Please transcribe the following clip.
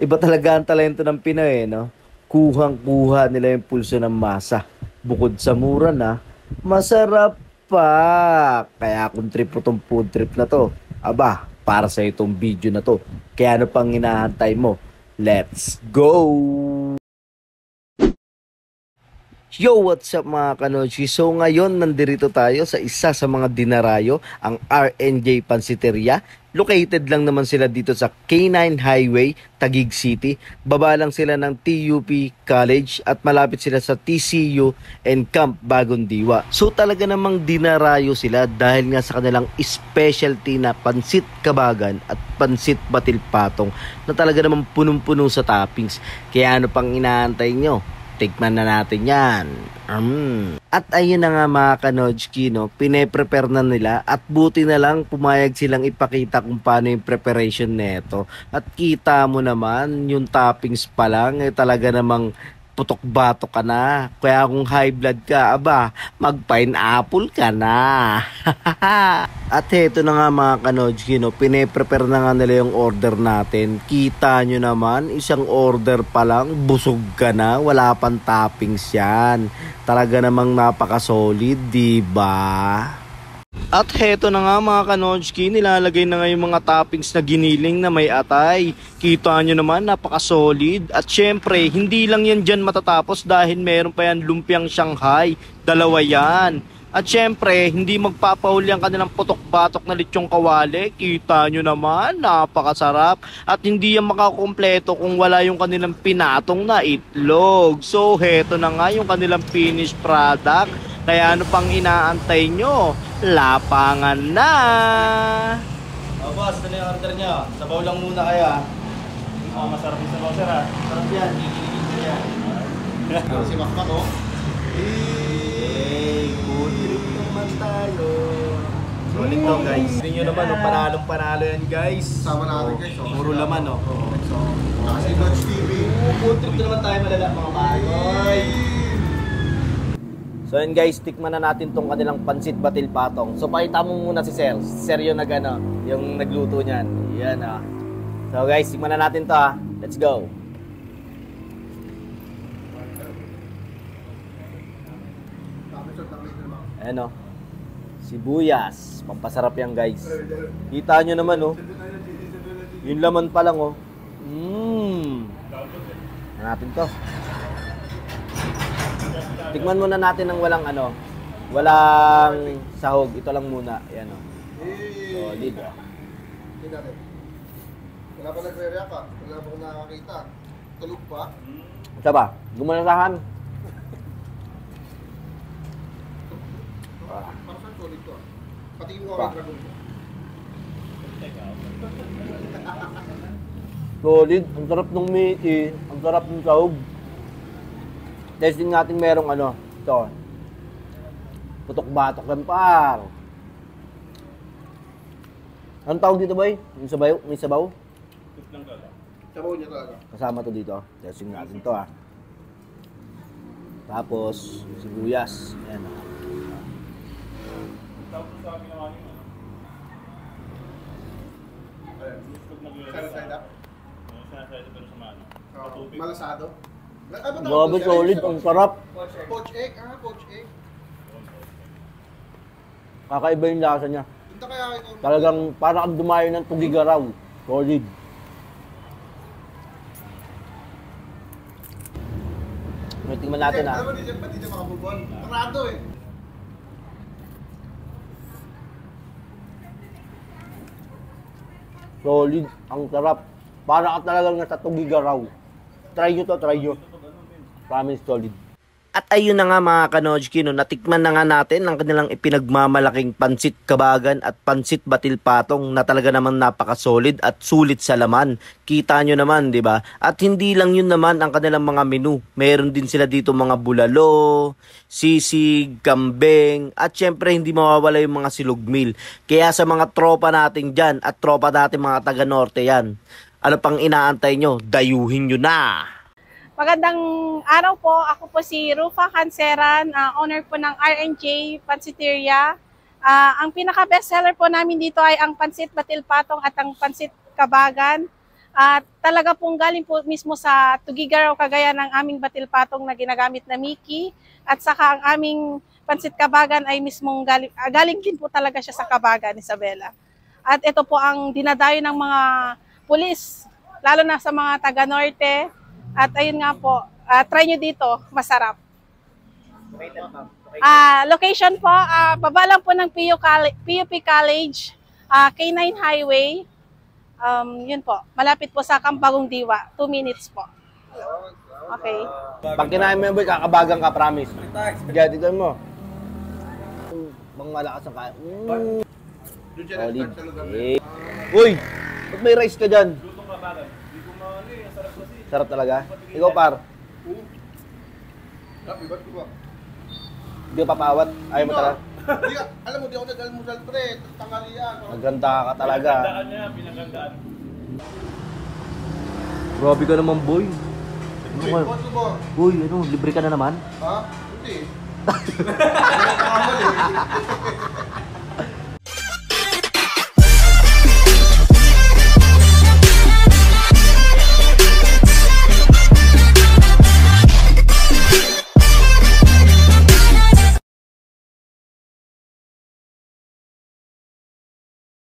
Iba talaga ang talento ng Pinoy, no? Kuhang-kuha nila yung pulso ng masa. Bukod sa mura na, masarap pa. Kaya kung trip mo tong food trip na to, aba, para sa itong video na to. Kaya ano pang hinahantay mo? Let's go! Yo, what's up mga kanochi? So ngayon nandirito tayo sa isa sa mga dinarayo, ang RNJ Pansiteria. Located lang naman sila dito sa K9 Highway, Taguig City. Baba lang sila ng TUP College at malapit sila sa TCU and Camp Bagong Diwa. So talaga namang dinarayo sila dahil nga sa kanilang specialty na pansit kabagan at pansit batil patong na talaga namang punong-puno sa toppings. Kaya ano pang inaantay nyo? Tikman na natin yan. At ayun na nga mga kanojki, no, pine-prepare na nila at buti na lang pumayag silang ipakita kung paano yung preparation neto. At kita mo naman, yung toppings pa lang, talaga namang putok-batok ka na. Kaya kung high blood ka, aba, mag-pineapple ka na. At heto na nga mga kanojki, no, pine-prepare na nga nila yung order natin. Kita nyo naman, isang order pa lang, busog ka na, wala pang toppings yan. Talaga namang napaka-solid, diba? At heto na nga mga kanojki, nilalagay na nga yung mga toppings na giniling na may atay. Kita nyo naman, napaka-solid. At syempre, hindi lang yan dyan matatapos dahil meron pa yan lumpiang Shanghai. Dalawa yan. At syempre, hindi magpapahuli ang kanilang putok-batok na lechong kawali. Kita nyo naman, napakasarap. At hindi yan makakompleto kung wala yung kanilang pinatong na itlog. So, heto na nga yung kanilang finished product. Kaya ano pang inaantay nyo? Lapangan na! Oh, boss, ano yung order nyo? Sabaw lang muna kaya. Masarap yung sabaw, sir, ha? Sarap yan, kikilingin ko yan. Si Makmak, oh. Hey, food trip naman tayo. Solid to guys. Hindi nyo naman, oh, panalong-panalo yan, guys. Sama natin guys. Oh. Puro laman, oh. So, kasi Dodge TV. Food trip na naman tayo malala, mga panoy. So yun guys, tikman na natin tong kanilang pansit batil patong. So pakita mo muna si Sir. Si Sir yung yung nagluto niyan. Yan ah. So guys, tikman na natin to ah. Let's go. Ayan oh. Sibuyas. Pampasarap yan guys. Kita nyo naman oh. Yung laman pa lang oh. Natin to. Tikman muna natin ng walang walang sahog. Ito lang muna. Ayan o. Solid o. Wala pa nagre-react ka. Wala pa akong nakakita. Tulog pa. Ito ba? Gumalasahan. Para saan solid to? Pati mo Pa. kami dragon mo. Solid. Ang sarap ng miti. Ang sarap ng sahog. Testing natin merong ito. Putok-batok lang par. Anong tawag dito boy? Yung sabaw? May sabaw? Sabaw niya talaga. Kasama to dito. Testing natin to ah. Tapos, sibuyas. Ayan ah. Side up. Malasado. Grabe solid. Ang sarap. Poach egg. Poach egg. Kakaiba yung lasa niya. Punta kaya ikaw. Talagang para kang dumayo ng tugigaraw. Solid. Tingnan natin ah. Alam mo, di dyan makabubon. Parado eh. Solid. Ang sarap. Para ka talagang nasa tugigaraw. Try nyo to, try nyo. Promise solid. At ayun na nga mga kanojki, no, natikman na nga natin ang kanilang ipinagmamalaking pansit kabagan at pansit batil patong na talaga naman napaka-solid at sulit sa laman. Kita nyo naman, di ba? At hindi lang yun naman ang kanilang mga menu. Meron din sila dito mga bulalo, sisig, kambing, at syempre hindi mawawala yung mga silugmil. Kaya sa mga tropa natin dyan at tropa natin mga taga-norte yan, ano pang inaantay nyo? Dayuhin nyo na! Magandang araw po. Ako po si Rufa Canceran, owner po ng RNJ Pansiteria. Ang pinaka-bestseller po namin dito ay ang pansit batil patong at ang pansit kabagan. At talaga pong galing po mismo sa Tugigaraw, Cagayan ng aming batil patong na ginagamit na Mickey. At saka ang aming pansit kabagan ay mismong galing din po talaga siya sa Kabagan, Isabela. At ito po ang dinadayo ng mga pulis, lalo na sa mga taga-norte. At ayun nga po, try nyo dito, masarap. Location po, baba lang po ng PUP College, K9 Highway. Yun po, malapit po sa Kampagong Diwa, 2 minutes po. Okay. Pag kinain mo yung boy, kakabagan ka, promise. Kaya dito mo. Bang malakas ang kain. Doon siya Solid. nag-start sa lugar. Uy! Ba't may rice ka dyan? Sarap talaga. Ikaw, par. Iba't ko ba? Hindi ka papaawat. Ayaw mo talaga. Di ka, alam mo, di ako nag-almusal pre. Tanghalian. Maganda ka talaga. Grabe ka naman, boy. Uy, boss ko ba? Boy, ano, libre ka na naman? Ha? Hindi. Nakakamali.